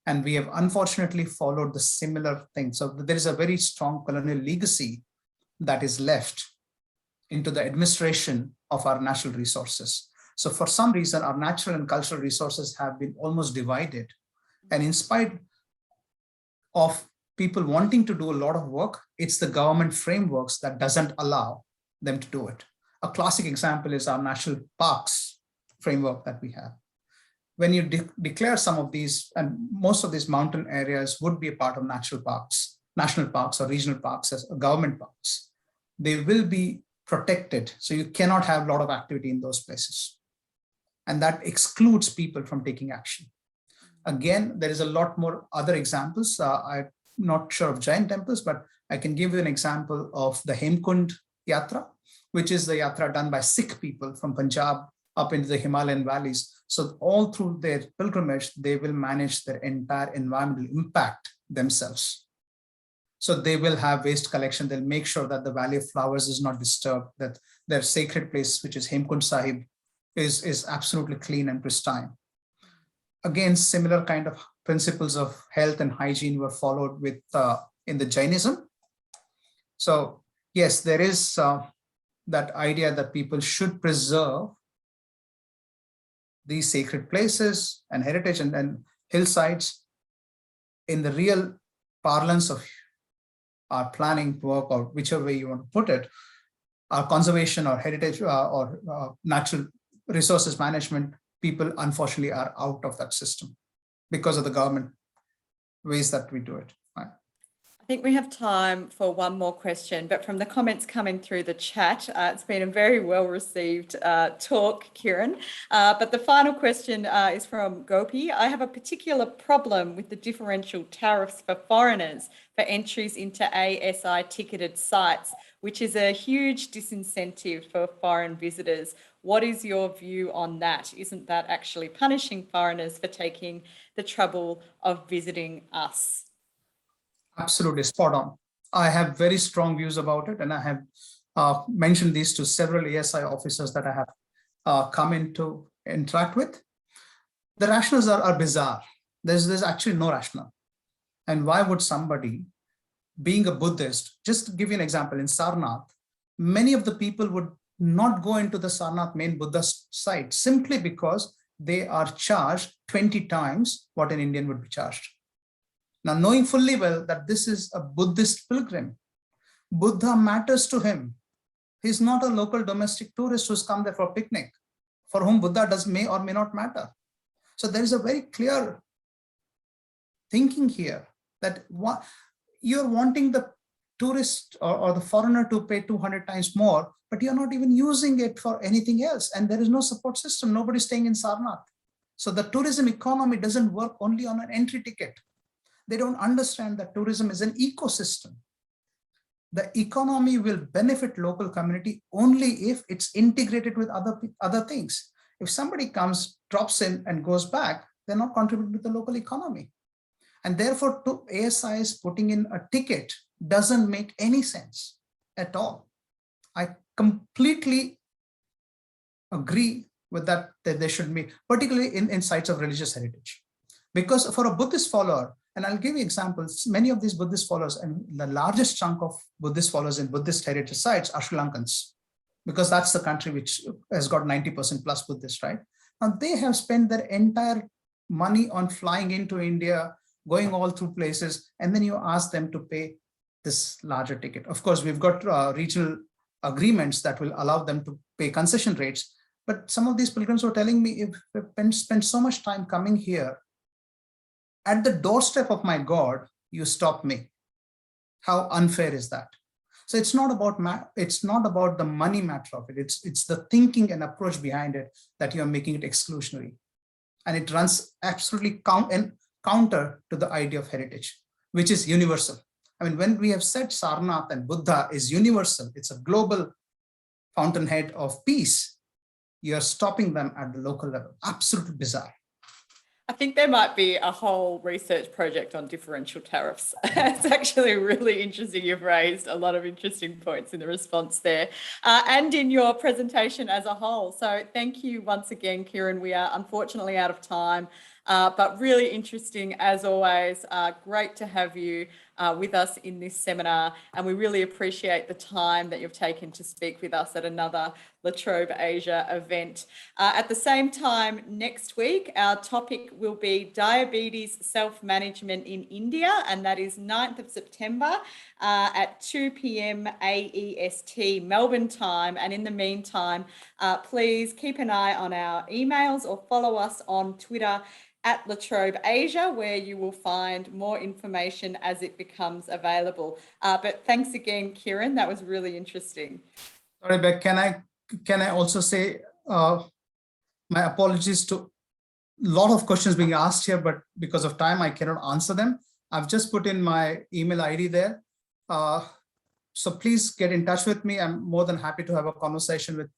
And we have unfortunately followed the similar thing. So there is a very strong colonial legacy that is left into the administration of our natural resources. So for some reason, our natural and cultural resources have been almost divided. And in spite of people wanting to do a lot of work, it's the government frameworks that doesn't allow them to do it. A classic example is our national parks framework that we have. When you declare some of these, and most of these mountain areas would be a part of natural parks, national parks or regional parks as government parks, they will be protected. So you cannot have a lot of activity in those places. And that excludes people from taking action. Again, there is a lot more other examples. I'm not sure of giant temples, but I can give you an example of the Hemkund Yatra, which is the yatra done by Sikh people from Punjab up into the Himalayan valleys. So all through their pilgrimage, they will manage their entire environmental impact themselves. So they will have waste collection. They'll make sure that the Valley of Flowers is not disturbed, that their sacred place, which is Hemkund Sahib, is absolutely clean and pristine. Again, similar kind of principles of health and hygiene were followed with in the Jainism. So yes, there is that idea that people should preserve these sacred places and heritage and hillsides in the real parlance of our planning work, or whichever way you want to put it. Our conservation or heritage or natural resources management, people unfortunately are out of that system because of the government ways that we do it. I think we have time for one more question, but from the comments coming through the chat, it's been a very well received talk, Kiran. But the final question is from Gopi. I have a particular problem with the differential tariffs for foreigners for entries into ASI ticketed sites, which is a huge disincentive for foreign visitors. What is your view on that? Isn't that actually punishing foreigners for taking the trouble of visiting us? Absolutely spot on. I have very strong views about it, and I have mentioned these to several ASI officers that I have come in to interact with. The rationales are bizarre. There's actually no rationale. And why would somebody, being a Buddhist, just to give you an example, in Sarnath, many of the people would not go into the Sarnath main Buddhist site simply because they are charged 20 times what an Indian would be charged. Now, knowing fully well that this is a Buddhist pilgrim, Buddha matters to him. He's not a local domestic tourist who's come there for a picnic, for whom Buddha may or may not matter. So there is a very clear thinking here that you're wanting the tourist or the foreigner to pay 200 times more, but you're not even using it for anything else. And there is no support system. Nobody's staying in Sarnath. So the tourism economy doesn't work only on an entry ticket. They don't understand that tourism is an ecosystem. The economy will benefit local community only if it's integrated with other things. If somebody comes, drops in and goes back, they're not contributing to the local economy. And therefore, to ASIs putting in a ticket doesn't make any sense at all. I completely agree with that there should be, particularly in sites of religious heritage. Because for a Buddhist follower, and I'll give you examples, many of these Buddhist followers, and the largest chunk of Buddhist followers in Buddhist heritage sites are Sri Lankans, because that's the country which has got 90% plus Buddhist, right? Now they have spent their entire money on flying into India, going all through places, and then you ask them to pay this larger ticket. Of course, we've got regional agreements that will allow them to pay concession rates, but some of these pilgrims were telling me, if they spend so much time coming here, at the doorstep of my God, you stop me. How unfair is that? So it's not about the money matter of it. It's the thinking and approach behind it that you're making it exclusionary. And it runs absolutely counter to the idea of heritage, which is universal. I mean, when we have said Sarnath and Buddha is universal, it's a global fountainhead of peace, you're stopping them at the local level. Absolutely bizarre. I think there might be a whole research project on differential tariffs. It's actually really interesting. You've raised a lot of interesting points in the response there and in your presentation as a whole. So thank you once again, Kiran. We are unfortunately out of time, but really interesting as always. Great to have you with us in this seminar, and we really appreciate the time that you've taken to speak with us at another La Trobe Asia event. At the same time, next week, our topic will be diabetes self-management in India, and that is 9th of September at 2 p.m. AEST Melbourne time. And in the meantime, please keep an eye on our emails or follow us on Twitter at Trobe Asia, where you will find more information as it becomes available. But thanks again, Kiran. That was really interesting. Sorry, Beck, can I also say my apologies to a lot of questions being asked here, but because of time, I cannot answer them. I've just put in my email ID there. So please get in touch with me. I'm more than happy to have a conversation with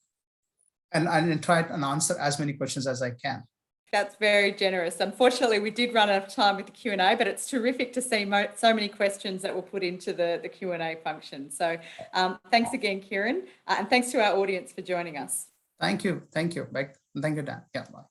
and try and answer as many questions as I can. That's very generous. Unfortunately, we did run out of time with the Q&A, but it's terrific to see so many questions that were put into the Q&A function. So thanks again, Kiran, and thanks to our audience for joining us. Thank you, Beck. Thank you, Dan. Yeah, bye.